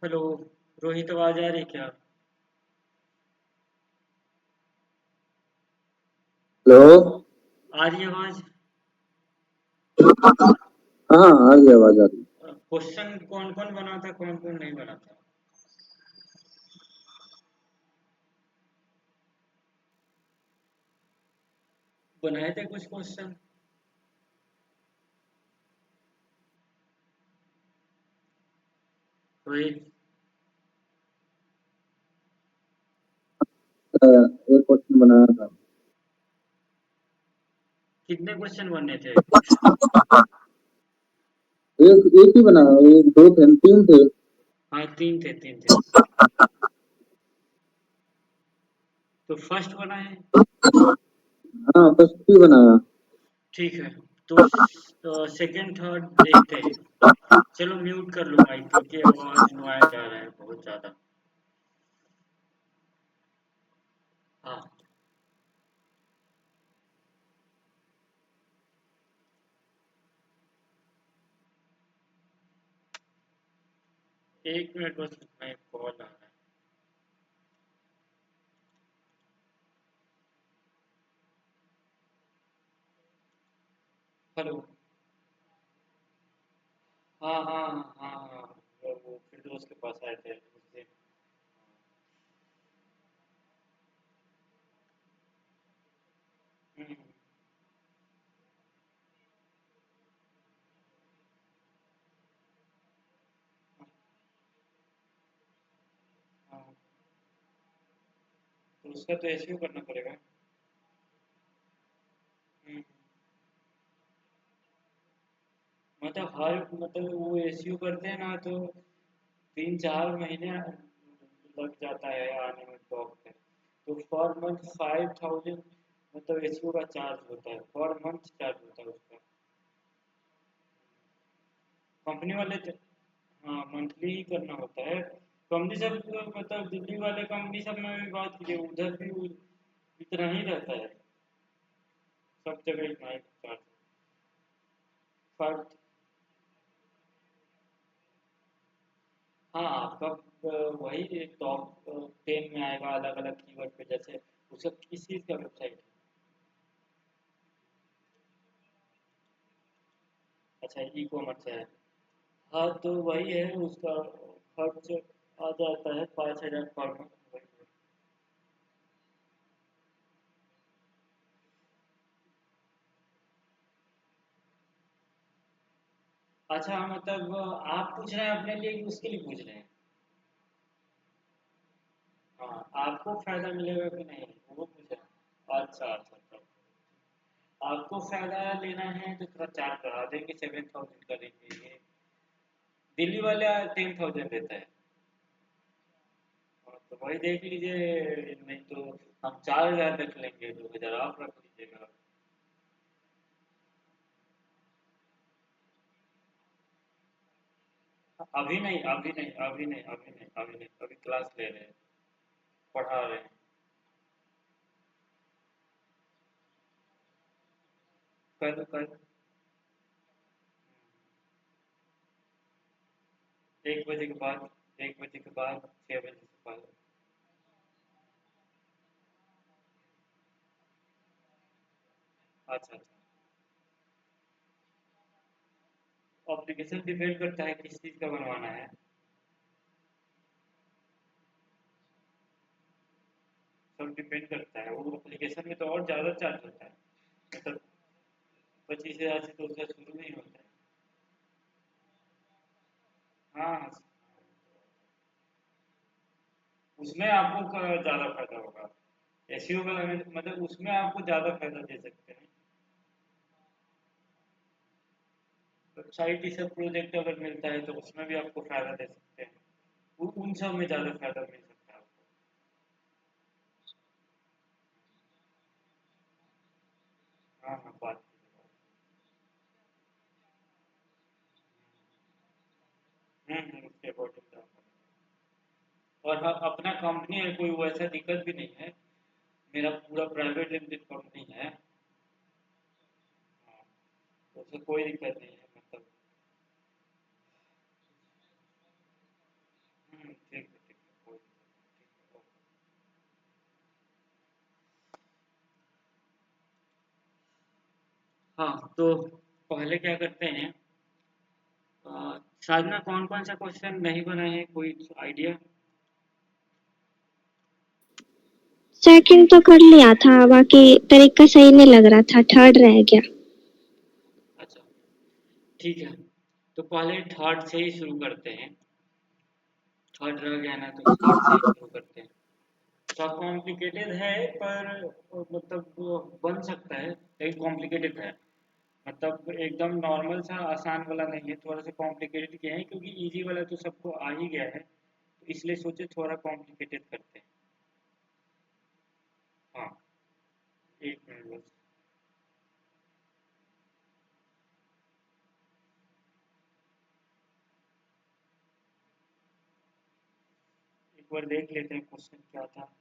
Hello. Rohit, आवाज आ रही क्या? हेलो। आ रही है आवाज? हाँ, आ रही है, आवाज आ रही है। क्वेश्चन कौन कौन बना था, कौन कौन नहीं बना था? बनाए थे कुछ क्वेश्चन? रोहित, एक क्वेश्चन बनाया था। कितने क्वेश्चन बनने थे? एक एक ही बनाया, एक दो थे, तीन थे। हाँ, तीन थे, तीन थे। तो फर्स्ट बना है। हाँ, फर्स्ट ही बनाया। ठीक है। तो सेकंड थर्ड देखते हैं। चलो म्यूट कर लो माइक, क्योंकि आवाज नॉइज आ रहा है बहुत ज्यादा। हाँ। एक मिनट बस, मैं कॉल आ रहा है। हेलो। हाँ हाँ हाँ हाँ हाँ। वो फिर दोस्त के पास आए थे उस दिन। हम्म। हाँ, तो उसका तो एसईओ करना पड़ेगा। हम्म। मतलब हर मतलब वो एसईओ करते हैं ना, तो 3-4 महीने लग जाता है आने में जॉब पे। तो पर मंथ 5,000 मतलब एसईओ का चार्ज होता है, पर मंथ चार्ज होता है उसका। कंपनी वाले हाँ, मंथली ही करना होता है। कंपनी सब मतलब दिल्ली वाले कंपनी सब में भी बात कीजिए, उधर भी इतना ही रहता है। सब जगह इतना ही चार्ज। फाइव। हाँ, आपका वही टॉप 10 में आएगा अलग अलग कीवर्ड पे, जैसे उसका किस चीज़ का वेबसाइट है? अच्छा, ई कॉमर्स है। हाँ, तो वही है उसका खर्च आ जाता है 5,000 पर मंथ, वही है। अच्छा, मतलब आप पूछ रहे हैं अपने लिए कि उसके लिए पूछ रहे हैं? हाँ, आपको फायदा मिलेगा कि नहीं वो पूछ रहे हैं। अच्छा अच्छा अच्छा। आपको फायदा लेना है तो थोड़ा चार्ज बढ़ा देंगे, 7,000 करेंगे ये। दिल्ली वाला 10,000 देता है। हाँ, तो वही देख लीजिए, नहीं तो हम 4,000 रख लेंगे, 2,000 आप रख लीजिएगा। अभी नहीं, अभी नहीं, अभी नहीं, अभी नहीं, अभी नहीं, अभी क्लास ले रहे हैं, पढ़ा रहे हैं। कल कल 1 बजे के बाद, 1 बजे के बाद, 6 बजे से पहले। अच्छा अच्छा। एप्लीकेशन डिपेंड करता है किस चीज़ का बनवाना है। सब डिपेंड करता है, वो एप्लीकेशन में तो और ज़्यादा चार्ज होता है। मतलब 25,000 से तो उसका शुरू नहीं होता है। हाँ, उसमें आपको ज़्यादा फायदा होगा। एसईओ का मतलब उसमें आपको ज़्यादा फायदा दे सकते हैं। वेबसाइट ही सब प्रोजेक्ट अगर मिलता है तो उसमें भी आपको फायदा दे सकते हैं। उन सब में ज़्यादा फायदा मिल सकता है आपको। हाँ हाँ, बात कीजिए। उसके अकॉर्डिंग काम करें। और हाँ, अपना कंपनी है, कोई वैसा दिक्कत भी नहीं है। मेरा पूरा प्राइवेट लिमिटेड कंपनी है। हाँ, तो उससे कोई दिक्कत नहीं है मतलब। ठीक है, कोई दिक्कत नहीं, ठीक है, ओके। हाँ, तो पहले क्या करते हैं, साधना कौन कौन सा क्वेश्चन नहीं बनाए हैं, कोई आइडिया? सेकंड तो कर लिया था, बाकी तरीका सही नहीं लग रहा था, थर्ड रह गया। अच्छा, ठीक है, तो पहले थर्ड से ही शुरू करते हैं। थर्ड रह गया ना, तो थर्ड से ही शुरू करते हैं। थोड़ा कॉम्प्लिकेटेड है, पर मतलब वो बन सकता है, लेकिन कॉम्प्लिकेटेड है। मतलब एकदम नॉर्मल सा आसान वाला नहीं है, थोड़ा सा कॉम्प्लिकेटेड किया है, क्योंकि इजी वाला तो सबको आ ही गया है, तो इसलिए सोचे थोड़ा कॉम्प्लिकेटेड करते हैं। हाँ, एक मिनट बस। एक बार देख लेते हैं क्वेश्चन क्या था।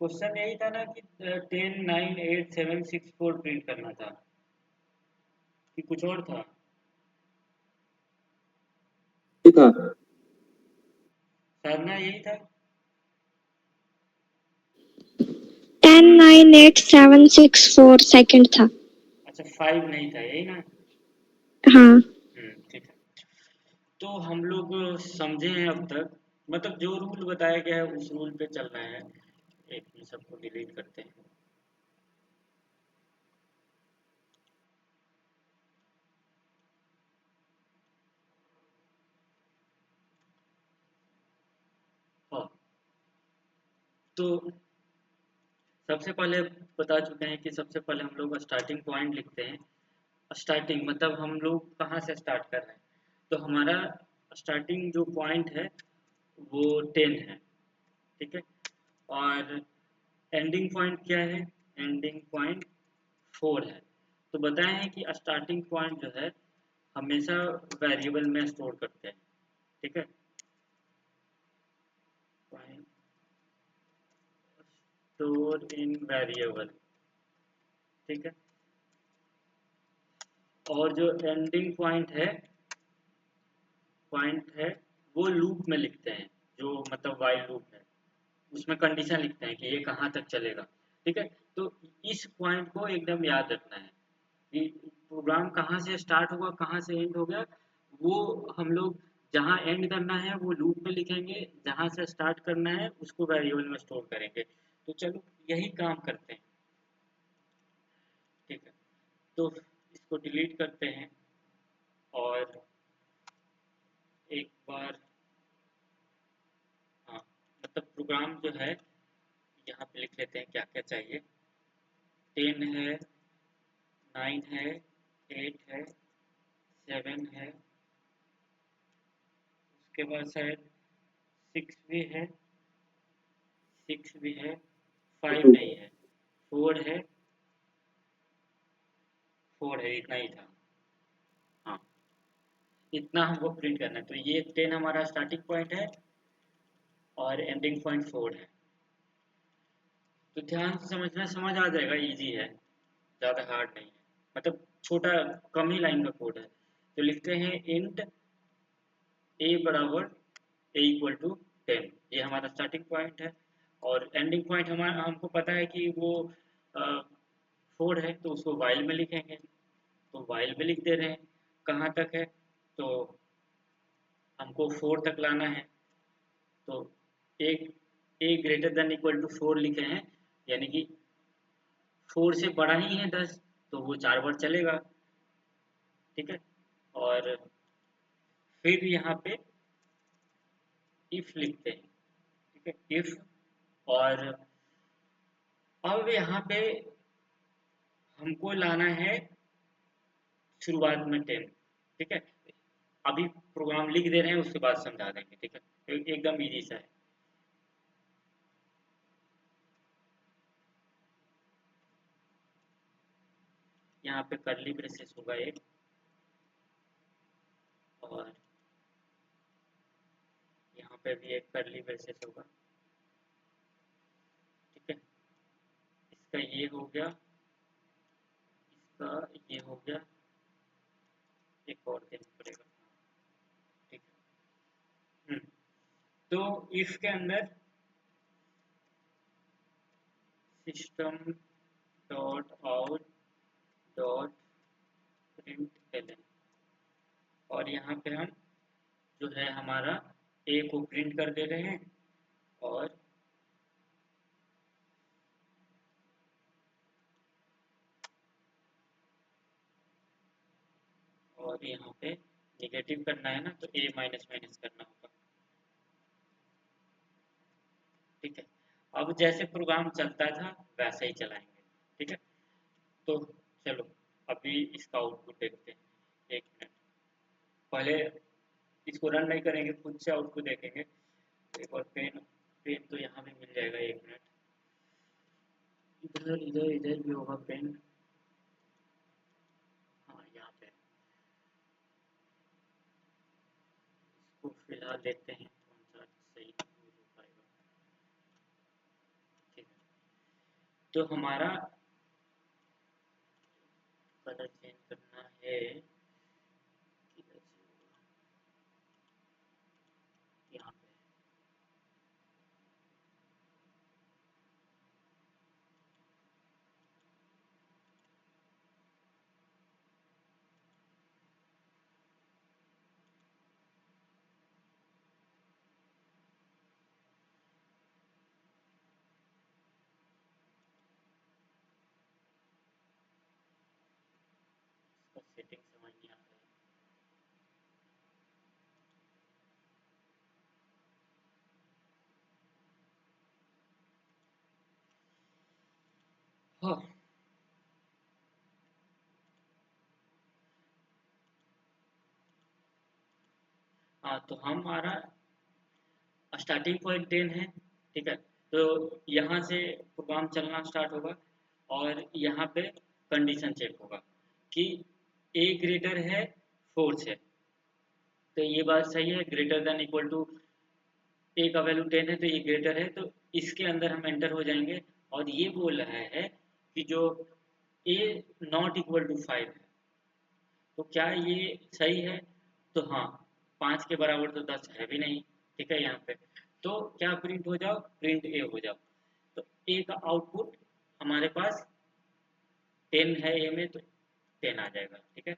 क्वेश्चन यही था ना कि 10, 9, 8, 7, 6, 4 प्रिंट करना था, कि कुछ और था? ठीक है। साधना यही था। 10, 9, 8, 7, 6, 4 सेकंड था। अच्छा, 5 नहीं था, यही ना? हाँ। ठीक है। तो हम लोग समझे हैं अब तक, मतलब जो रूल बताया गया है उस रूल पे चलना है। एक मिनट, सबको डिलीट करते हैं। हाँ, तो सबसे पहले बता चुके हैं कि सबसे पहले हम लोग स्टार्टिंग पॉइंट लिखते हैं। स्टार्टिंग मतलब हम लोग कहाँ से स्टार्ट कर रहे हैं, तो हमारा स्टार्टिंग जो पॉइंट है वो 10 है, ठीक है। और एंडिंग पॉइंट क्या है? एंडिंग पॉइंट 4 है। तो बताए हैं कि स्टार्टिंग पॉइंट जो है हमेशा वेरिएबल में स्टोर करते हैं, ठीक है। पॉइंट स्टोर इन वेरिएबल, ठीक है। और जो एंडिंग पॉइंट है वो लूप में लिखते हैं, जो मतलब वाइल लूप है उसमें कंडीशन लिखते हैं कि ये कहाँ तक चलेगा, ठीक है। तो इस पॉइंट को एकदम याद रखना है कि प्रोग्राम कहाँ से स्टार्ट होगा कहाँ से एंड होगा, वो हम लोग जहाँ एंड करना है वो लूप में लिखेंगे, जहाँ से स्टार्ट करना है उसको वेरिएबल में स्टोर करेंगे। तो चलो यही काम करते हैं, ठीक है। तो इसको डिलीट करते हैं और एक बार, हाँ, मतलब प्रोग्राम जो है यहाँ पे लिख लेते हैं क्या क्या चाहिए। 10 है, 9 है, 8 है, 7 है, उसके बाद शायद 6 भी है, 6 भी है, 5 नहीं है, 4 है, 4 है, इतना ही था। हाँ, इतना हमको प्रिंट करना है। तो ये 10 हमारा स्टार्टिंग पॉइंट है और एंडिंग पॉइंट 4 है। तो ध्यान से समझना, समझ आ जाएगा, इजी है, ज़्यादा हार्ड नहीं है, मतलब छोटा कम ही लाइन का कोड है। तो लिखते हैं इंट ए बराबर A=10, ये हमारा स्टार्टिंग पॉइंट है। और एंडिंग पॉइंट हमारा हमको पता है कि वो 4 है, तो उसको वाइल में लिखेंगे, तो वाइल में लिख दे रहे हैं। कहाँ तक है, तो हमको 4 तक लाना है, तो एक A > 4 लिखे हैं, यानी कि 4 से बड़ा ही है 10, तो वो 4 बार चलेगा, ठीक है। और फिर यहाँ पे इफ लिखते हैं, ठीक है, इफ। और अब यहाँ पे हमको लाना है शुरुआत में 10, ठीक है। अभी प्रोग्राम लिख दे रहे हैं, उसके बाद समझा देंगे, ठीक है, एकदम इजी सा है। यहाँ पे कर्ली ब्रेसेस होगा एक, और यहाँ पे भी एक कर्ली ब्रेसेस होगा, ठीक है। इसका ये हो गया, इसका ये हो गया, एक और देना पड़ेगा, ठीक है। तो इफ के अंदर system dot out dot println, और यहाँ पे हम जो है हमारा ए को प्रिंट कर दे रहे हैं, और यहाँ पे नेगेटिव करना है ना, तो ए माइनस माइनस करना होगा, ठीक है। अब जैसे प्रोग्राम चलता था वैसे ही चलाएंगे, ठीक है। तो चलो अभी इसका आउटपुट देखते हैं, एक मिनट। पहले इसको रन नहीं करेंगे, खुद से आउटपुट देखेंगे। एक और पेन, पेन तो यहाँ भी मिल जाएगा, एक मिनट। इधर इधर इधर भी होगा पेन, हाँ यहाँ पे। इसको फिलहाल देखते हैं कौन सा सही यूज हो पाएगा, ठीक है। तो हमारा कलर चेंज करना है, किधर से होगा, यहाँ पे। इसका सेटिंग समझ नहीं आ रहा है। हाँ, हाँ तो हमारा स्टार्टिंग पॉइंट 10 है, ठीक है। तो यहाँ से प्रोग्राम चलना स्टार्ट होगा, और यहाँ पे कंडीशन चेक होगा कि ए ग्रेटर है 4 से, तो ये बात सही है, ग्रेटर देन इक्वल टू ए का वैल्यू 10 है तो ये ग्रेटर है, तो इसके अंदर हम एंटर हो जाएंगे। और ये बोल रहा है कि जो ए नॉट इक्वल टू 5 है, तो क्या ये सही है? तो हाँ, 5 के बराबर तो 10 है भी नहीं, ठीक है। यहाँ पे तो क्या प्रिंट हो जाओ, प्रिंट ए हो जाओ। तो ए का आउटपुट हमारे पास 10 है ए में, तो 10 आ जाएगा, ठीक है।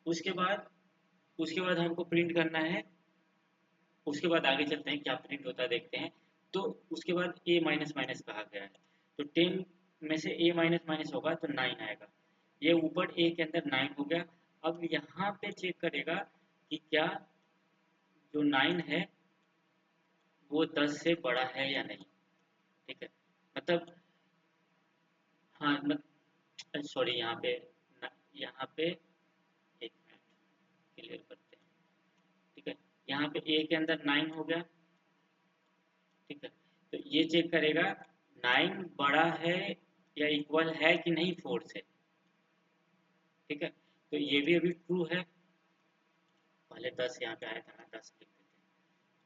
उसके बाद हमको प्रिंट करना है, उसके बाद आगे चलते हैं क्या प्रिंट होता है देखते हैं। तो उसके बाद ए माइनस माइनस कहा गया है, तो 10 में से ए माइनस माइनस होगा तो 9 आएगा। ये ऊपर ए के अंदर 9 हो गया। अब यहाँ पे चेक करेगा कि क्या जो 9 है वो 10 से बड़ा है या नहीं, ठीक है। मतलब हाँ, सॉरी, यहाँ पे एक मिनट क्लियर करते हैं, ठीक है। यहाँ पे ए के अंदर 9 हो गया, ठीक है। तो ये चेक करेगा 9 बड़ा है या इक्वल है कि नहीं 4 से, ठीक है। तो ये भी अभी ट्रू है, पहले 10 यहाँ पे आया था ना, 10 लिख देते हैं,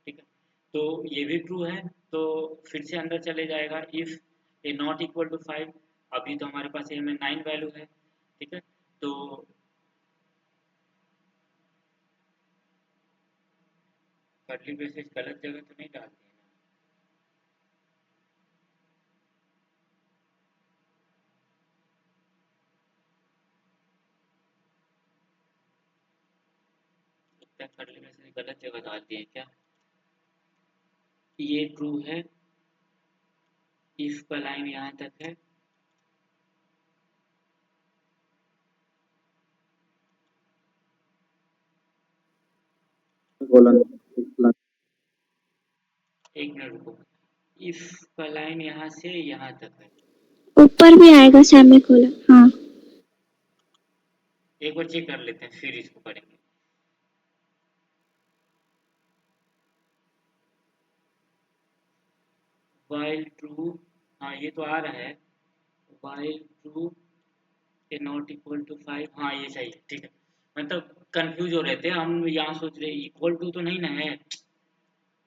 ठीक है। तो ये भी ट्रू है, तो फिर से अंदर चले जाएगा, if A not equal to 5। अभी तो हमारे पास ए में 9 वैल्यू है, ठीक है। तो कर्ली ब्रेसेस गलत जगह तो नहीं डालती है ना? लगता है कर्ली ब्रेसेस गलत जगह डाल दिए क्या? ये ट्रू है, इफ का लाइन यहाँ तक है, बोला एक मिनट रुको, इफ का लाइन यहाँ से यहाँ तक है। ऊपर भी आएगा सेमीकोलन, हाँ। एक बार चेक कर लेते हैं फिर इसको करेंगे। वाइल ट्रू, हाँ ये तो आ रहा है, while true A not equal to 5, हाँ ये सही है, ठीक है। मतलब कंफ्यूज हो रहे थे हम, यहाँ सोच रहे इक्वल टू तो नहीं ना है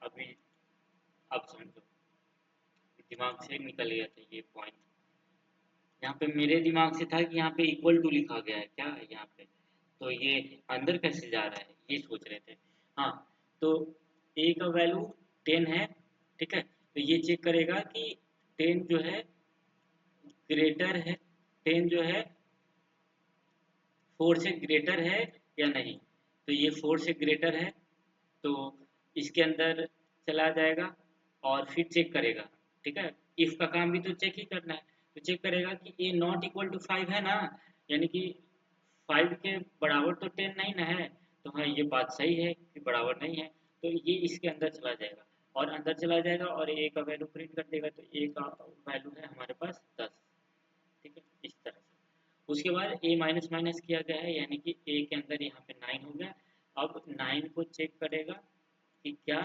अभी। अब समझो, दिमाग से निकल गया था ये पॉइंट। यहाँ पे मेरे दिमाग से था कि यहाँ पे इक्वल टू लिखा गया है क्या यहाँ पे, तो ये अंदर कैसे जा रहा है ये सोच रहे थे। हाँ, तो ए का वैल्यू 10 है, ठीक है। तो ये चेक करेगा कि 10 जो है ग्रेटर है, 10 जो है 4 से ग्रेटर है या नहीं। तो ये 4 से ग्रेटर है, तो इसके अंदर चला जाएगा और फिर चेक करेगा, ठीक है। इफ का काम भी तो चेक ही करना है, तो चेक करेगा कि ये नॉट इक्वल टू 5 है ना, यानी कि 5 के बराबर तो 10 नहीं ना है। तो हाँ, ये बात सही है कि बराबर नहीं है, तो ये इसके अंदर चला जाएगा और अंदर चला जाएगा और ए का वैल्यू प्रिंट कर देगा। तो ए का वैल्यू है हमारे पास 10, ठीक है, इस तरह से। उसके बाद ए माइनस माइनस किया गया है, यानी कि ए के अंदर यहाँ पे 9 हो गया। अब 9 को चेक करेगा कि क्या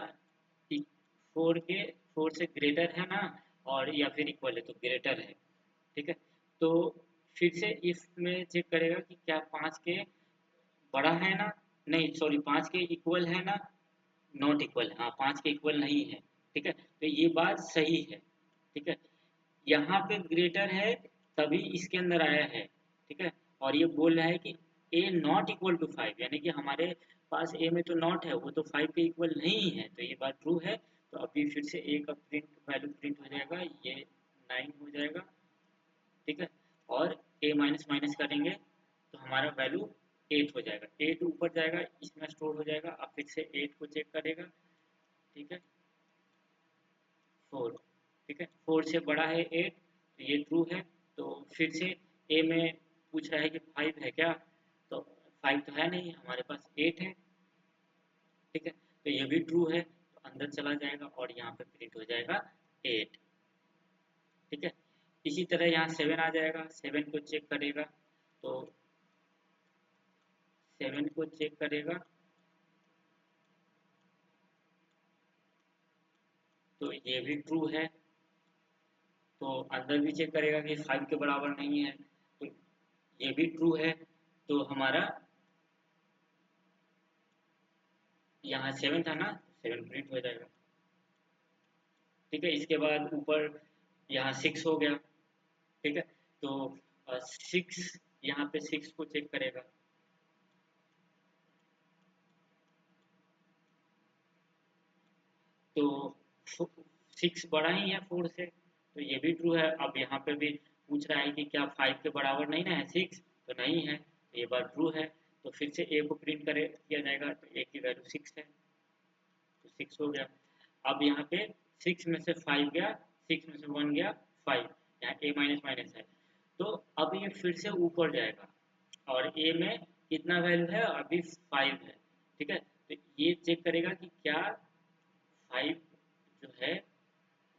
4 से ग्रेटर है ना, और या फिर इक्वल है, तो ग्रेटर है, ठीक है। तो फिर से इफ में चेक करेगा कि क्या 5 के बड़ा है ना, नहीं सॉरी 5 के इक्वल है ना, नॉट इक्वल है, हाँ 5 के इक्वल नहीं है, ठीक है। तो ये बात सही है, ठीक है। यहाँ पे ग्रेटर है तभी इसके अंदर आया है, ठीक है। और ये बोल रहा है कि ए नॉट इक्वल टू 5, यानी कि हमारे पास ए में तो नॉट है, वो तो 5 के इक्वल नहीं है, तो ये बात ट्रू है। तो अभी फिर से ए का वैल्यू प्रिंट हो जाएगा, ये 9 हो जाएगा, ठीक है। और ए माइनस माइनस करेंगे तो हमारा वैल्यू 8 हो जाएगा, 8 ऊपर जाएगा इसमें स्टोर हो जाएगा। अब फिर से 8 को चेक करेगा, ठीक है, 4, ठीक है, 4 से बड़ा है 8, तो ये ट्रू है। तो फिर से ए में पूछ रहा है कि 5 है क्या, तो 5 तो है नहीं, हमारे पास 8 है, ठीक है। तो ये भी ट्रू है, तो अंदर चला जाएगा और यहाँ पे प्रिंट हो जाएगा 8, ठीक है। इसी तरह यहाँ 7 आ जाएगा, 7 को चेक करेगा, तो 7 को चेक करेगा तो ये भी ट्रू है। तो अंदर भी चेक करेगा कि 5 के बराबर नहीं है, तो ये भी ट्रू है। तो हमारा यहाँ 7 था ना, 7 प्रिंट हो जाएगा, ठीक है। इसके बाद ऊपर यहाँ 6 हो गया, ठीक है। तो 6, यहाँ पे 6 को चेक करेगा, तो 6 बड़ा ही है 4 से, तो ये भी ट्रू है। अब यहाँ पे भी पूछ रहा है कि क्या 5 के बराबर नहीं ना है 6, तो नहीं है, तो ये बात ट्रू है। तो फिर से ए को प्रिंट करे किया जाएगा, तो ए की वैल्यू 6 है, तो 6 हो गया। अब यहाँ पे 6 में से 5 गया, 6 में से 1 गया 5, यहाँ ए माइनस माइनस है, तो अब ये फिर से ऊपर जाएगा और ए में कितना वैल्यू है, अभी 5 है, ठीक है। तो ये चेक करेगा कि क्या 5 जो है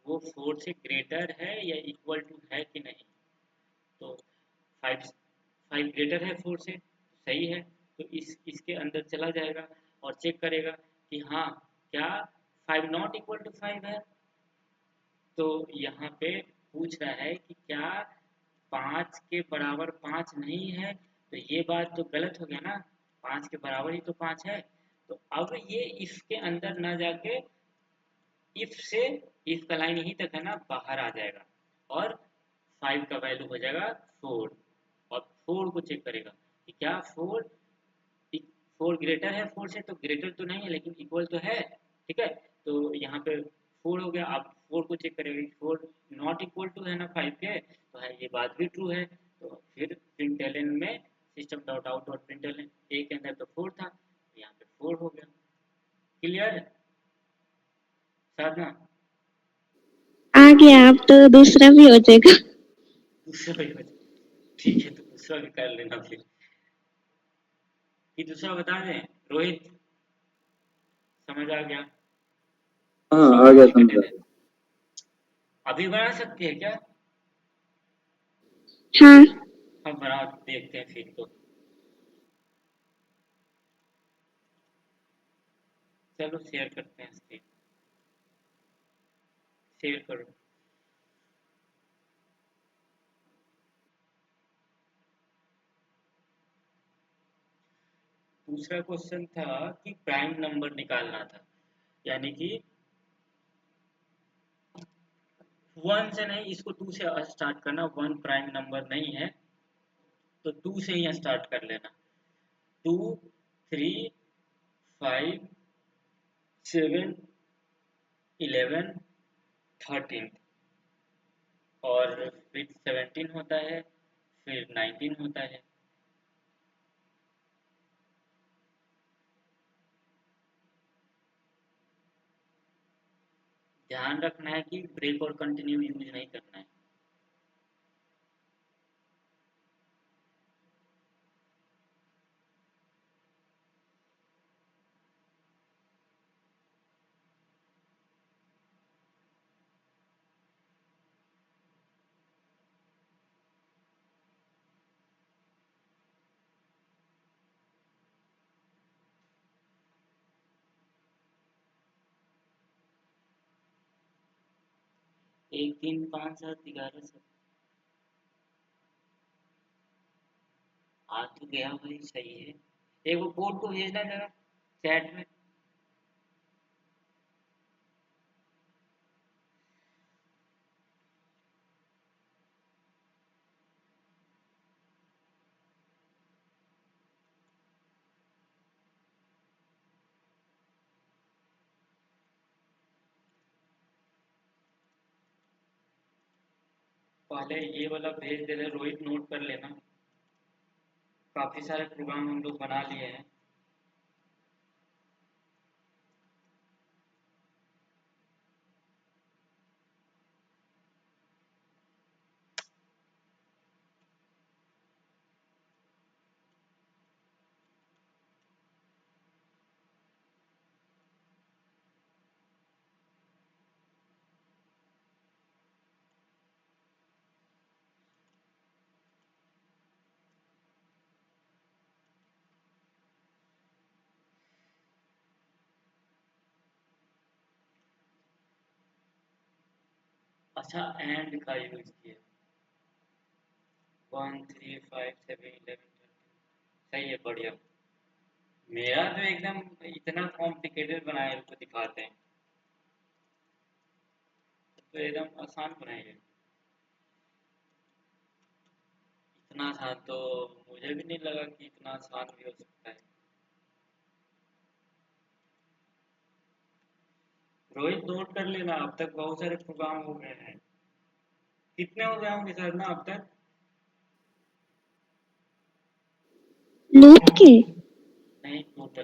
वो 4 से ग्रेटर है या इक्वल टू है कि नहीं। तो 5 5 ग्रेटर है 4 से, सही है। तो इसके अंदर चला जाएगा और चेक करेगा कि हाँ, क्या 5 नॉट इक्वल टू 5 है। तो यहाँ पे पूछ रहा है कि क्या 5 के बराबर 5 नहीं है, तो ये बात तो गलत हो गया ना, 5 के बराबर ही तो 5 है। तो अब ये इसके अंदर ना जाके इफ से, इफ का लाइन यहीं तक है ना, बाहर आ जाएगा और 5 का वैल्यू हो जाएगा 4, और 4 को चेक करेगा कि क्या 4 ग्रेटर है 4 से, तो ग्रेटर तो नहीं है लेकिन इक्वल तो है, ठीक है। तो यहाँ पे 4 हो गया। अब 4 को चेक करेगा, 4 नॉट इक्वल टू है ना 5 के, तो है ये बात भी ट्रू है। तो फिर प्रिंटलन में system dot out dot println, A के अंदर तो 4 था, तो यहाँ पे 4 हो गया। क्लियर साधना? आ गया, अब तो दूसरा भी हो जाएगा। दूसरा भी बचा, ठीक है, तो दूसरा भी कर लेना फिर, कि दूसरा बता दें रोहित, समझ आ गया? हाँ दूसरा आ गया समझा। कॉम्प्लिकेटेड है, अभी बना सकती है क्या? हाँ। हम बना देखते हैं फिर तो, चलो शेयर करते हैं स्क्रीन, शेयर करो। दूसरा क्वेश्चन था कि प्राइम नंबर निकालना था, यानी कि 1 से नहीं, इसको 2 से स्टार्ट करना। 1 प्राइम नंबर नहीं है तो 2 से ही स्टार्ट कर लेना। 2, 3, 5, 7, 11, 13 और फिर 17 होता है, फिर 19 होता है। ध्यान रखना है कि ब्रेक और कंटिन्यू यूज नहीं करना है। एक, 3, 5, 7, 11 सब आ तो गया भाई, सही है। एक वो कोड को भेजना जरा चैट में। पहले ये वाला भेज दे रहे, रोहित नोट कर लेना। काफी सारे प्रोग्राम हम लोग बना लिए हैं। अच्छा, एंड का यूज किया। 1, 3, 5, 7, 11, 13 सही है, बढ़िया। मेरा तो एकदम इतना कॉम्प्लिकेटेड बनाया उसको दिखाते हैं, तो एकदम आसान बनाइए। इतना आसान तो मुझे भी नहीं लगा कि इतना आसान भी हो सकता है। रोहित नोट कर लेना, अब तक बहुत सारे प्रोग्राम हो गए हैं। कितने हो गए होंगे सर ना अब तक? लूप के नहीं, टोटल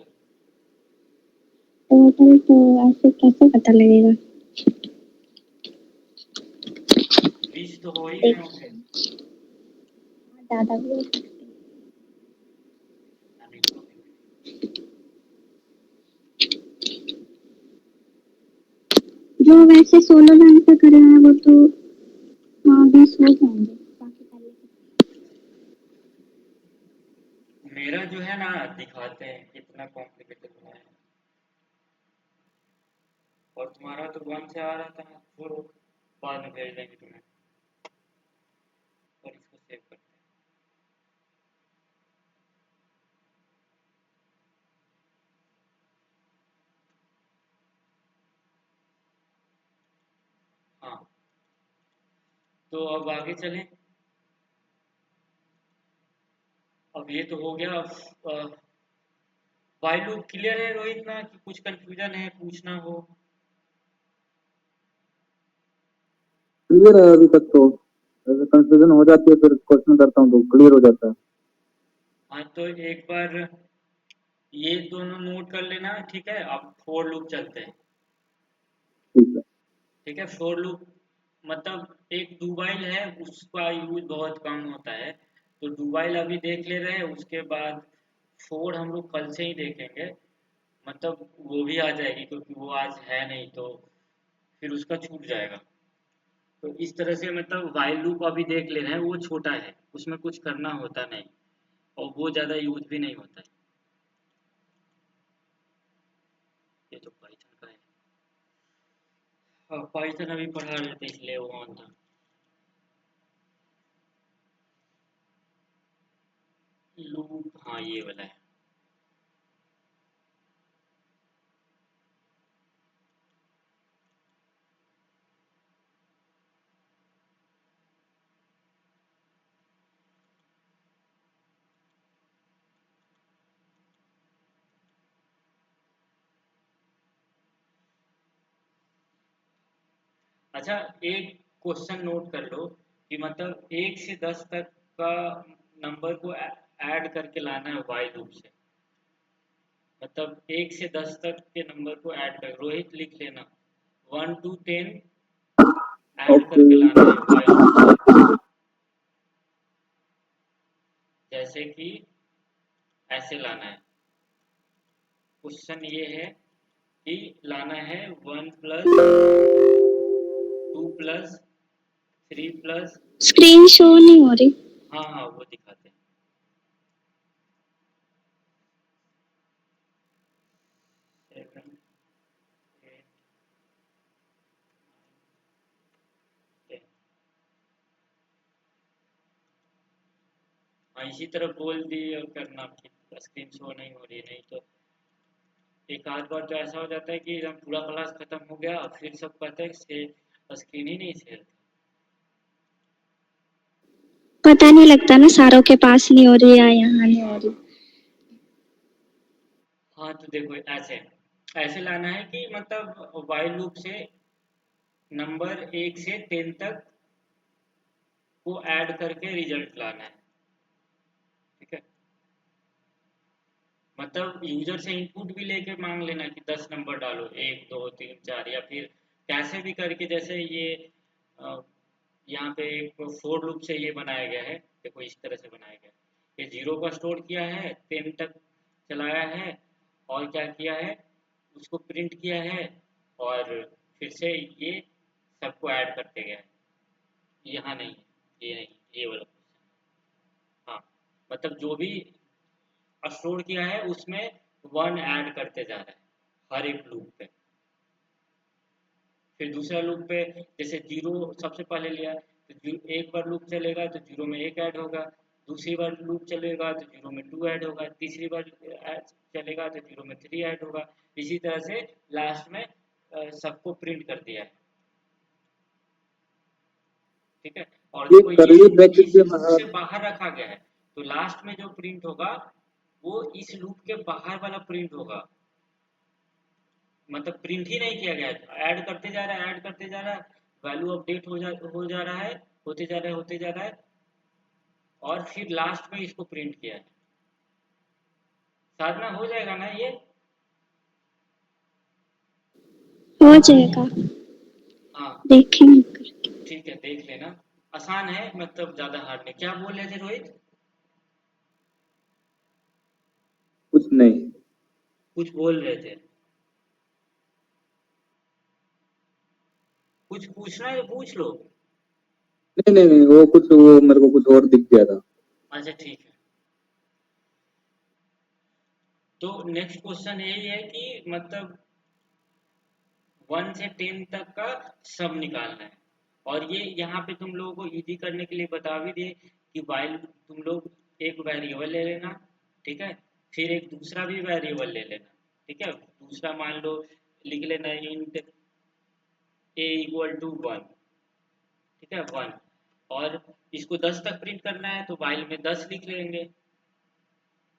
टोटल तो ऐसे कैसे पता लगेगा? 20 तो हो ही गए देख, होंगे। ज्यादा भी हो सकते यानी कभी भी। हैं। जो वैसे सोलो ढंग से कर रहा है वो तो हाँ 20 हो जाएंगे, बाकी पहले मेरा जो है ना, दिखाते हैं कितना कॉम्प्लिकेटेड बनाया है। और तुम्हारा तो 1 से आ रहा था, छोड़ो, बाद में भेज देंगे तुम्हें। और इसको सेव करते हैं। हाँ, तो अब आगे चलें। अब ये तो हो गया। वाइल लूप क्लियर है रोहित ना, कि कुछ कंफ्यूजन है, पूछना हो? क्लियर है अभी तक तो। ऐसे कंफ्यूजन हो जाती है, फिर क्वेश्चन करता हूँ तो क्लियर हो जाता है। हाँ, तो एक बार ये दोनों नोट कर लेना, ठीक है। अब फोर लूप चलते हैं। ठीक है। ठीक है, फोर लूप मतलब एक डू व्हाइल है, उसका यूज बहुत कम होता है। तो डू व्हाइल अभी देख ले रहे हैं, उसके बाद फोर हम लोग कल से ही देखेंगे। मतलब वो भी आ जाएगी, क्योंकि वो आज है नहीं, तो फिर उसका छूट जाएगा। तो इस तरह से मतलब व्हाइल लूप अभी देख ले रहे हैं, वो छोटा है, उसमें कुछ करना होता नहीं, और वो ज़्यादा यूज भी नहीं होता है। ये तो पाइथन का है। हाँ, पाइथन अभी पढ़ा रहे थे, इसलिए वो ऑन था। लूप, हाँ ये वाला है। अच्छा, एक क्वेश्चन नोट कर लो कि मतलब 1 से 10 तक का नंबर को ऐड करके लाना है वाई लूप से। मतलब 1 से 10 तक के नंबर को ऐड कर, रोहित लिख लेना, 1 to 10 ऐड ओके। करके लाना है वाई लूप से। जैसे कि ऐसे लाना है। क्वेश्चन ये है कि लाना है 1+2+3+। स्क्रीन शो नहीं हो रही। हाँ हाँ, वो दिखाते हैं। 7, 8, 10। हाँ, इसी तरह बोल दी और करना कि स्क्रीन शो नहीं हो रही, नहीं तो एक आध बार तो ऐसा हो जाता है कि एकदम पूरा क्लास खत्म हो गया और फिर सब कहते हैं स्क्रीन ही नहीं शेयर। पता नहीं लगता ना, सारों के पास नहीं हो रही या यहाँ नहीं हो रही। हाँ, तो देखो ऐसे ऐसे लाना है कि मतलब वाइल लूप से नंबर 1 से 10 तक को ऐड करके रिजल्ट लाना है। ठीक है, मतलब यूजर से इनपुट भी लेके मांग लेना कि 10 नंबर डालो, 1 2 3 4, या फिर कैसे भी करके। जैसे ये अ, यहाँ पे एक फोर लूप से ये बनाया गया है, देखो इस तरह से बनाया गया है। ये 0 का स्टोर किया है, 10 तक चलाया है, और क्या किया है, उसको प्रिंट किया है, और फिर से ये सबको ऐड करते गया है। यहाँ नहीं है, ये नहीं, ये वाला क्वेश्चन। हाँ, मतलब जो भी स्टोर किया है उसमें 1 ऐड करते जा रहा है हर एक लूप पे। फिर दूसरा लूप पे जैसे 0 सबसे पहले लिया, तो एक बार लूप चलेगा तो 0 में 1 ऐड होगा, दूसरी बार लूप चलेगा तो 0 में 2 ऐड होगा, तीसरी बार चलेगा तो 0 में 3 ऐड होगा। इसी तरह से लास्ट में सबको प्रिंट कर दिया है। ठीक है, और ये देखो ये करली ब्रैकेट इस के लूप बाहर। से बाहर रखा गया है, तो लास्ट में जो प्रिंट होगा वो इस लूप के बाहर वाला प्रिंट होगा। मतलब प्रिंट ही नहीं किया गया है, ऐड करते जा रहा है, ऐड करते जा रहा है, वैल्यू अपडेट हो जा रहा है, होते जा रहा है, होते जा रहा है, और फिर लास्ट में इसको प्रिंट किया है। साधना हो जाएगा ना ये? हो जाएगा, हाँ, देखेंगे करके। ठीक है, देख लेना। आसान है, मतलब ज्यादा हार्ड नहीं। क्या बोल रहे थे रोहित? कुछ नहीं। कुछ बोल रहे थे, कुछ पूछना है तो पूछ लो। नहीं नहीं नहीं, वो कुछ, वो मेरे को कुछ और दिख गया था। अच्छा, ठीक है। तो नेक्स्ट क्वेश्चन यही है कि मतलब 1 से 10 तक का सम निकालना है। और ये यहाँ पे तुम लोगों को इजी करने के लिए बता भी दिए कि वाइल तुम लोग एक वेरिएबल ले लेना। ठीक है, फिर एक दूसरा भी वेरिएबल ले लेना। ठीक है, दूसरा मान लो लिख लेना इंट a = 1। ठीक है, 1, और इसको 10 तक प्रिंट करना है तो वाइल में 10 लिख लेंगे।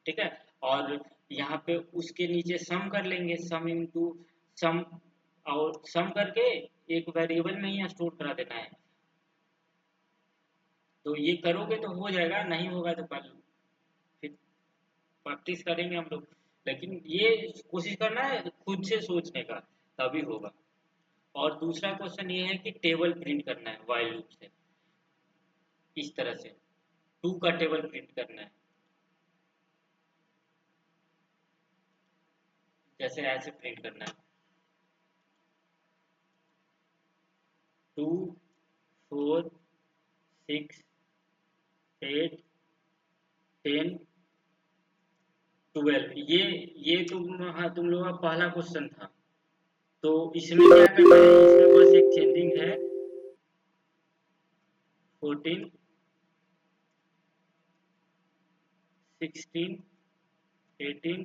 ठीक है, और यहाँ पे उसके नीचे सम कर लेंगे, सम इंटू सम, और सम करके एक वेरिएबल में ही स्टोर करा देना है। तो ये करोगे तो हो जाएगा, नहीं होगा तो कल फिर प्रैक्टिस करेंगे हम लोग। लेकिन ये कोशिश करना है खुद से सोचने का, तभी होगा। और दूसरा क्वेश्चन ये है कि टेबल प्रिंट करना है वाइल लूप से, इस तरह से 2 का टेबल प्रिंट करना है। जैसे ऐसे प्रिंट करना है, 2 4 6 8 10 12। ये तुम, हाँ, तुम लोगों का पहला क्वेश्चन था। तो इसमें क्या करना है, इसमें बस एक चेंजिंग है, 14 16 18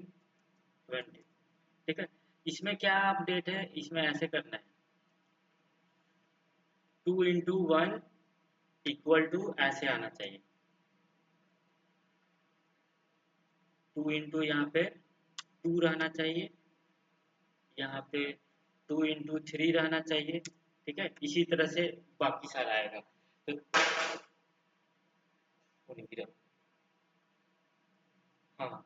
20। ठीक है, इसमें क्या अपडेट है, इसमें ऐसे करना है, 2 × 1 = ऐसे आना चाहिए। 2 यहाँ पे 2 रहना चाहिए, यहाँ पे 2 × 3 रहना चाहिए, ठीक है, इसी तरह से बाकी सारा आएगा। तो हाँ,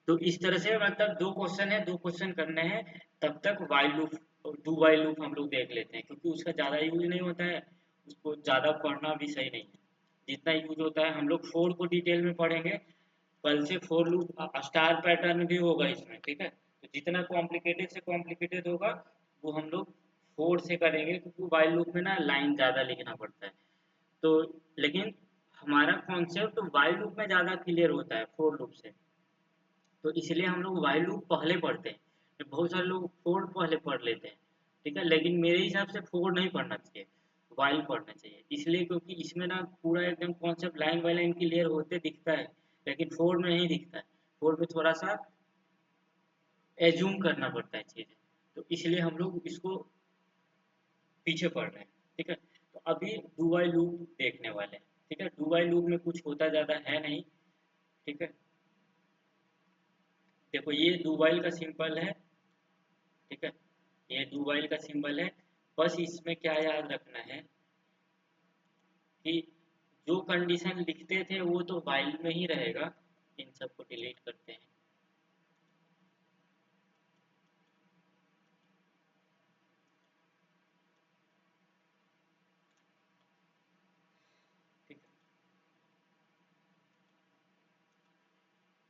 तो इस तरह से मतलब दो क्वेश्चन है, दो क्वेश्चन करने हैं, तब तक वाइल लूप और डू वाइल लूप हम लोग देख लेते हैं, क्योंकि उसका ज़्यादा यूज नहीं होता है, उसको ज़्यादा पढ़ना भी सही नहीं है। जितना यूज होता है हम लोग फोर को डिटेल में पढ़ेंगे, कल से फोर लूप स्टार पैटर्न भी होगा इसमें, ठीक है। तो जितना कॉम्प्लिकेटेड से कॉम्प्लिकेटेड होगा वो हम लोग फोर से करेंगे, क्योंकि वाइल लूप में ना लाइन ज़्यादा लिखना पड़ता है। तो लेकिन हमारा कॉन्सेप्ट वाइल लूप में ज़्यादा क्लियर होता है फोर लूप से, तो इसलिए हम लोग वाइल लूप पहले पढ़ते हैं। बहुत सारे लोग फोर पहले पढ़ लेते हैं, ठीक है, लेकिन मेरे हिसाब से फोर नहीं पढ़ना चाहिए, वाइल पढ़ना चाहिए। इसलिए क्योंकि इसमें ना पूरा एकदम concept line by line clear होते दिखता है, लेकिन फोर में नहीं दिखता है। फोर में थोड़ा सा एज्यूम करना पड़ता है चीज़ें, तो इसलिए हम लोग इसको पीछे पढ़ रहे हैं, ठीक है। तो अभी डू वाइल लूप देखने वाले हैं, ठीक है। डू वाइल लूप में कुछ होता ज़्यादा है नहीं, ठीक है। देखो ये डू वाइल का सिंपल है, ठीक है, ये डू वाइल का सिंबल है। बस इसमें क्या याद रखना है कि जो कंडीशन लिखते थे वो तो वाइल में ही रहेगा। इन सबको डिलीट करते हैं, ठीक है।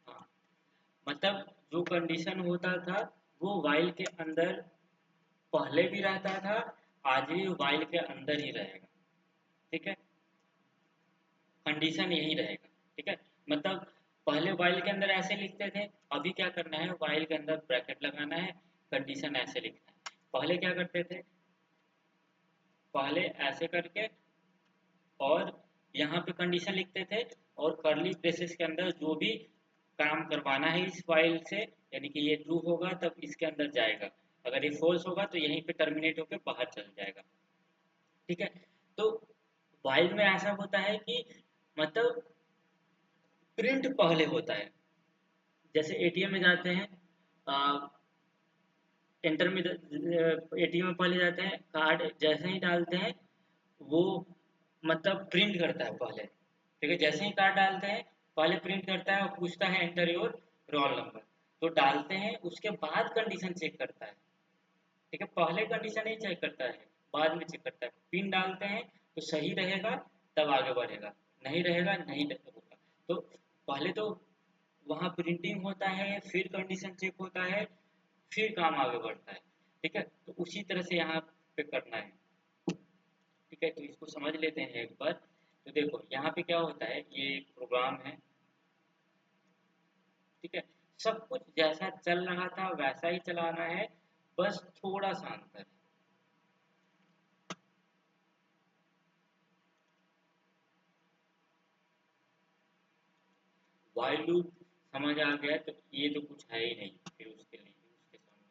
हाँ, मतलब जो कंडीशन होता था वो वाइल के अंदर पहले भी रहता था, आज भी वाइल के अंदर ही रहेगा, ठीक है। कंडीशन यही रहेगा, ठीक है। मतलब पहले वाइल के अंदर ऐसे लिखते थे, अभी क्या करना है, वाइल के अंदर ब्रैकेट लगाना है, कंडीशन ऐसे लिखना है। पहले क्या करते थे, पहले ऐसे करके और यहाँ पे कंडीशन लिखते थे, और कर्ली ब्रेसेस के अंदर जो भी काम करवाना है इस फाइल से, यानी कि ये ट्रू होगा तब इसके अंदर जाएगा, अगर ये फॉल्स होगा तो यहीं पे टर्मिनेट होकर बाहर चल जाएगा, ठीक है। तो वाइल में ऐसा होता है कि मतलब प्रिंट पहले होता है। जैसे एटीएम में जाते हैं, एंटर में एटीएम में पहले जाते हैं, कार्ड जैसे ही डालते हैं वो मतलब प्रिंट करता है पहले, ठीक है। जैसे ही कार्ड डालते हैं पहले प्रिंट करता है और पूछता है एंटर योर रोल नंबर, तो डालते हैं, उसके बाद कंडीशन चेक करता है, ठीक है। पहले कंडीशन नहीं चेक करता है, बाद में चेक करता है। पिन डालते हैं तो सही रहेगा तब आगे बढ़ेगा, नहीं रहेगा नहीं होगा। तो पहले तो वहाँ प्रिंटिंग होता है, फिर कंडीशन चेक होता है, फिर काम आगे बढ़ता है, ठीक है। तो उसी तरह से यहाँ पे करना है, ठीक है। तो इसको समझ लेते हैं एक बार। तो देखो यहाँ पे क्या होता है, ये एक प्रोग्राम है, ठीक है। सब कुछ जैसा चल रहा था वैसा ही चलाना है, बस थोड़ा सा अंतर है। वाइल लूप समझ आ गया तो ये तो कुछ है ही नहीं फिर उसके लिए, उसके सामने,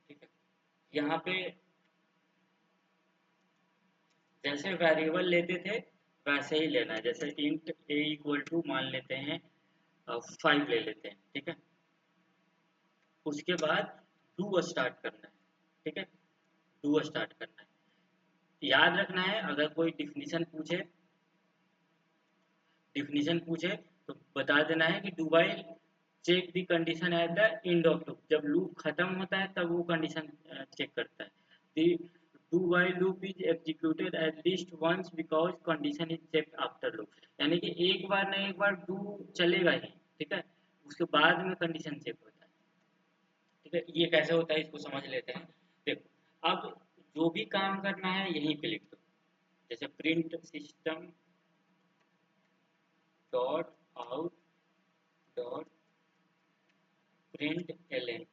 ठीक है। यहाँ पे जैसे वेरिएबल लेते थे वैसे ही लेना है, जैसे इंट ए इक्वल टू मान लेते हैं 5 ले लेते हैं, ठीक है। उसके बाद डू स्टार्ट करना है, ठीक है, डू स्टार्ट करना है। याद रखना है अगर कोई डिफिनीशन पूछे तो बता देना है कि do while check the condition at the end of loop, जब लूप खत्म होता है तब वो कंडीशन चेक करता है। The do while loop is executed at least once because condition is check after loop, यानी कि एक बार ना एक बार डू चलेगा ही, ठीक है, उसके बाद में कंडीशन चेक होता है, ठीक है। ये कैसे होता है इसको समझ लेते हैं। देखो अब जो भी काम करना है यहीं पे लिख दो, जैसे print system dot out dot print L,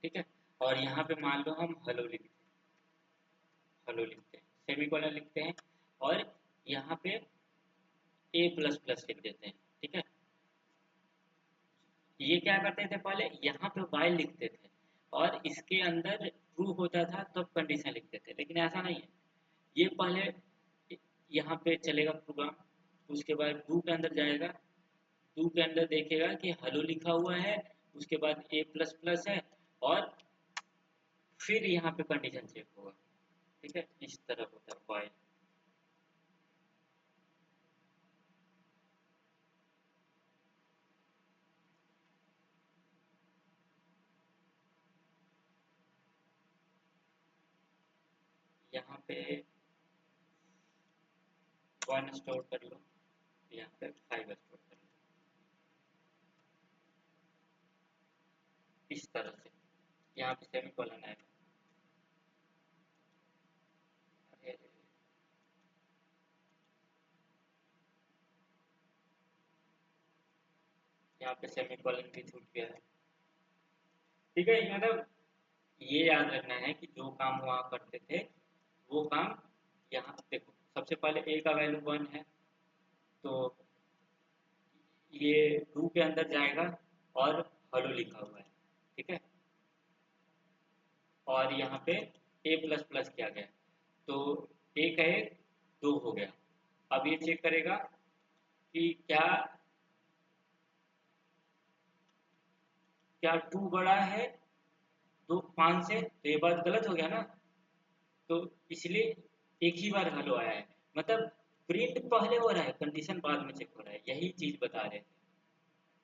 ठीक है। और यहाँ पे मान लो हम हेलो लिखते हैं, सेमीकोलन लिखते हैं, और यहाँ पे ए प्लस प्लस लिख देते हैं, ठीक है। ये क्या करते थे, पहले यहाँ पे वाइल लिखते थे और इसके अंदर ट्रू होता था तब कंडीशन लिखते थे, लेकिन ऐसा नहीं है। ये पहले यहाँ पे चलेगा प्रोग्राम, उसके बाद डू के अंदर जाएगा, टू के अंदर देखेगा कि हेलो लिखा हुआ है, उसके बाद ए प्लस प्लस है, और फिर यहाँ पे कंडीशन चेक होगा। ठीक है, इस तरह होता है वाइल। यहाँ पे 1 स्टोर कर लो, यहाँ पे 5 स्टोर कर लो, इस तरह से। यहाँ पे सेमीकोलन आएगा। अरे अरे, यहाँ पे सेमीकोलन भी छूट गया है। ठीक है, मतलब ये याद रखना है कि जो काम वहाँ करते थे वो काम यहाँ देखो। सबसे पहले ए का वैल्यू 1 है, तो ये 2 के अंदर जाएगा और हेलो लिखा हुआ है। ठीक है, और यहाँ पे ए प्लस प्लस किया गया, तो एक है 2 हो गया। अब ये चेक करेगा कि क्या क्या 2 बड़ा है 5 से, तो ये बात गलत हो गया ना। तो इसलिए एक ही बार हेलो आया है, मतलब प्रिंट पहले हो रहा है, कंडीशन बाद में चेक हो रहा है। यही चीज बता रहे थे,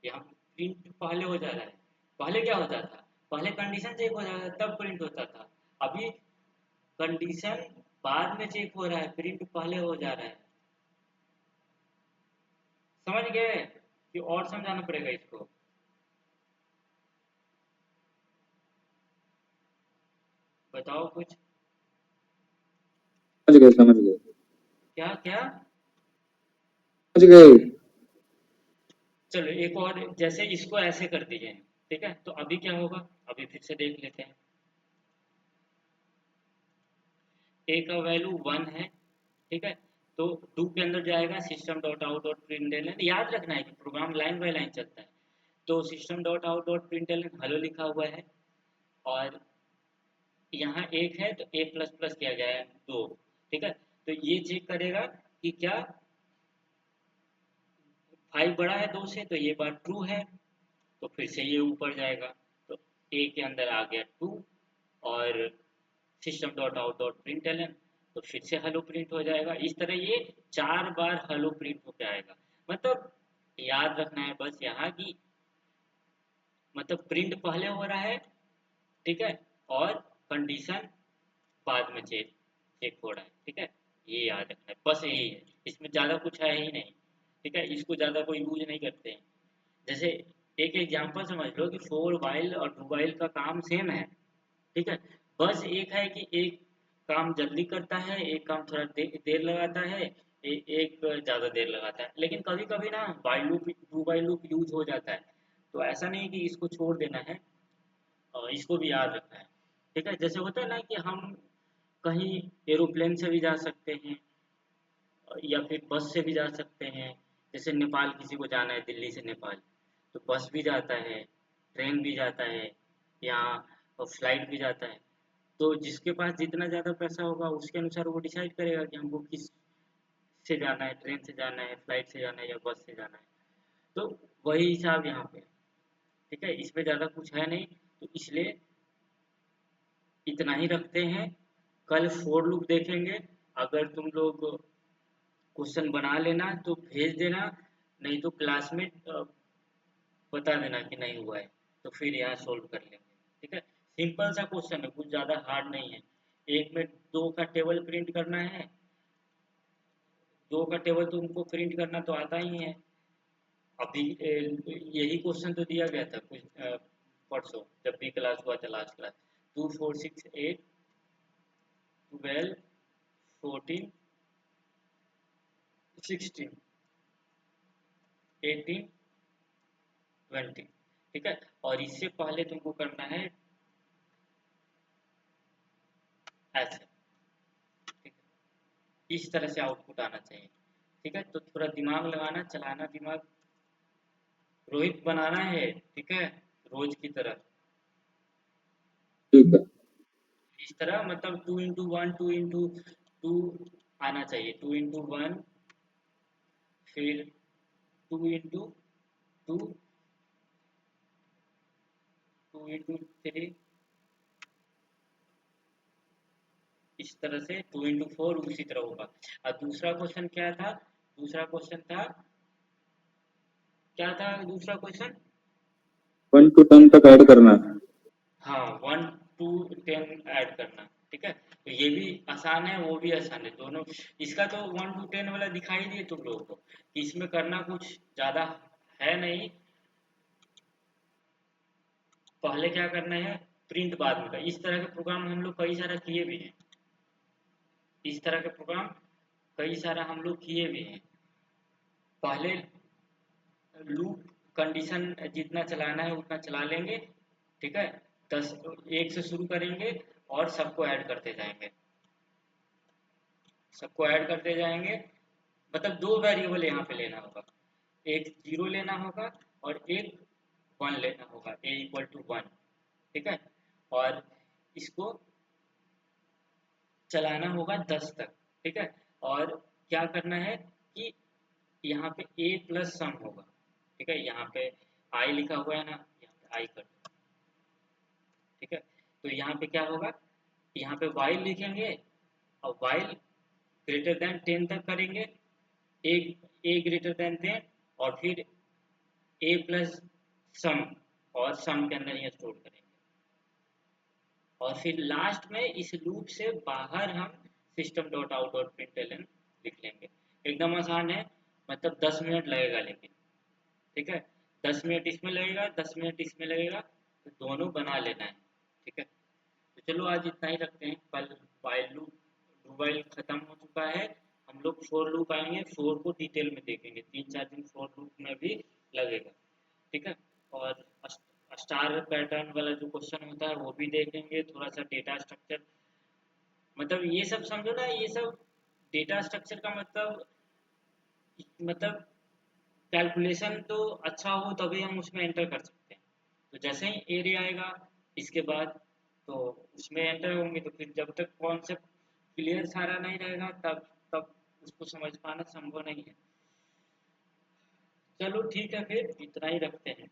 यहाँ प्रिंट पहले हो जा रहा है। पहले क्या होता था, पहले कंडीशन चेक हो जाता था तब प्रिंट होता था। अभी कंडीशन बाद में चेक हो रहा है, प्रिंट पहले हो जा रहा है। समझ गए कि और समझाना पड़ेगा इसको? बताओ कुछ। समझ गए समझ गए क्या क्या? समझ गए। चलो एक और, जैसे इसको ऐसे कर दीजिए। ठीक है, तो अभी क्या होगा, अभी फिर से देख लेते हैं। ए का वैल्यू 1 है। ठीक है, तो डू के अंदर जाएगा system dot out dot println. याद रखना है कि प्रोग्राम लाइन बाय लाइन चलता है। तो system dot out dot println hello लिखा हुआ है, और यहाँ एक है तो ए प्लस प्लस किया गया है 2। ठीक है, तो ये चेक करेगा कि क्या 5 बड़ा है 2 से, तो ये बात ट्रू है, तो फिर से ये ऊपर जाएगा। तो ए के अंदर आ गया 2, और system dot out dot println, तो फिर से हेलो प्रिंट हो जाएगा। इस तरह ये 4 बार हेलो प्रिंट होकर आएगा। मतलब याद रखना है बस यहाँ की, मतलब प्रिंट पहले हो रहा है। ठीक है, और कंडीशन बाद में चेक चेक हो रहा है। ठीक है, ये याद रखना है, बस यही है, इसमें ज़्यादा कुछ है ही नहीं। ठीक है, इसको ज़्यादा कोई यूज नहीं करते हैं। जैसे एक एग्जांपल समझ लो कि फोर वाइल और डू वाइल का काम सेम है। ठीक है, बस एक है कि एक काम जल्दी करता है, एक काम थोड़ा देर लगाता है, एक ज़्यादा देर लगाता है। लेकिन कभी कभी ना while loop do while loop use हो जाता है, तो ऐसा नहीं कि इसको छोड़ देना है, और इसको भी याद रखना है। ठीक है, जैसे होता है ना कि हम कहीं एरोप्लेन से भी जा सकते हैं, या फिर बस से भी जा सकते हैं। जैसे नेपाल किसी को जाना है, दिल्ली से नेपाल, तो बस भी जाता है, ट्रेन भी जाता है, या फ्लाइट भी जाता है। तो जिसके पास जितना ज़्यादा पैसा होगा उसके अनुसार वो डिसाइड करेगा कि हमको किस से जाना है, ट्रेन से जाना है, फ्लाइट से जाना है, या बस से जाना है। तो वही हिसाब यहाँ पे। ठीक है, इसमें ज़्यादा कुछ है नहीं, तो इसलिए इतना ही रखते हैं। कल फोर लूप देखेंगे। अगर तुम लोग क्वेश्चन बना लेना तो भेज देना, नहीं तो क्लास में बता देना कि नहीं हुआ है, तो फिर यहाँ सोल्व कर लेंगे। ठीक है, सिंपल सा क्वेश्चन है, कुछ ज़्यादा हार्ड नहीं है। एक में 2 का टेबल प्रिंट करना है, 2 का टेबल तो उनको प्रिंट करना तो आता ही है। अभी यही क्वेश्चन तो दिया गया था कुछ परसों, जब भी क्लास हुआ था लास्ट क्लास। 2 4 6 8 12 14 16 18 20। ठीक है, और इससे पहले तुमको करना है ऐसे। ठीक है, इस तरह से आउटपुट आना चाहिए। ठीक है, तो थोड़ा दिमाग लगाना, चलाना दिमाग, रोहित बनाना है। ठीक है, रोज की तरह ठीक है इस तरह, मतलब 2 into 1 2 into 2 आना चाहिए। 2 into 1, फिर 2 into 2 into 3, इस तरह से 2 into 4 उसी तरह होगा। और दूसरा क्वेश्चन क्या था? दूसरा क्वेश्चन था, क्या था दूसरा क्वेश्चन? 1 to 10 तक ऐड करना है। हाँ, 1 to 10 ऐड करना। ठीक है, तो ये भी आसान है, वो भी आसान है, दोनों। इसका तो 1 to 10 वाला दिखाई दिए तुम लोगों को कि इसमें करना कुछ ज़्यादा है नहीं। पहले क्या करना है, प्रिंट बाद में का। इस तरह के प्रोग्राम हम लोग कई सारा किए भी हैं, इस तरह के प्रोग्राम कई सारा हम लोग किए भी हैं। पहले लूप कंडीशन जितना चलाना है उतना चला लेंगे। ठीक है, 10 1 से शुरू करेंगे और सबको ऐड करते जाएंगे, सबको ऐड करते जाएंगे। मतलब दो वेरिएबल यहाँ पे लेना होगा, एक 0 लेना होगा और एक 1 लेना होगा, a इक्वल टू 1। ठीक है, और इसको चलाना होगा 10 तक। ठीक है, और क्या करना है कि यहाँ पे a प्लस सम होगा। ठीक है, यहाँ पे i लिखा हुआ है ना, यहाँ पे i कर दो। ठीक है, तो यहाँ पे क्या होगा, यहाँ पे while लिखेंगे और while ग्रेटर देन 10 तक करेंगे, a ग्रेटर देन 10, और फिर a प्लस सम, और सम के अंदर ये स्टोर करेंगे। और फिर लास्ट में इस लूप से बाहर हम system dot out dot println लिख लेंगे। एकदम आसान है, मतलब 10 मिनट लगेगा लेकिन। ठीक है, 10 मिनट इसमें लगेगा, 10 मिनट इसमें लगेगा, तो दोनों बना लेना है। ठीक है, तो चलो आज इतना ही रखते हैं। कल वाइल लूप वाइल खत्म हो चुका है, हम लोग फोर लूप आएंगे, फोर को डिटेल में देखेंगे, 3-4 दिन फोर लूप में भी लगेगा। ठीक है, और स्टार पैटर्न वाला जो क्वेश्चन होता है वो भी देखेंगे, थोड़ा सा डेटा स्ट्रक्चर, मतलब ये सब समझो ना, ये सब डेटा स्ट्रक्चर का मतलब कैलकुलेशन तो अच्छा हो तभी हम उसमें एंटर कर सकते हैं। तो जैसे ही एरिया आएगा इसके बाद, तो उसमें एंटर होंगे, तो फिर जब तक कॉन्सेप्ट क्लियर सारा नहीं रहेगा तब तब उसको समझ पाना संभव नहीं है। चलो ठीक है, फिर इतना ही रखते हैं।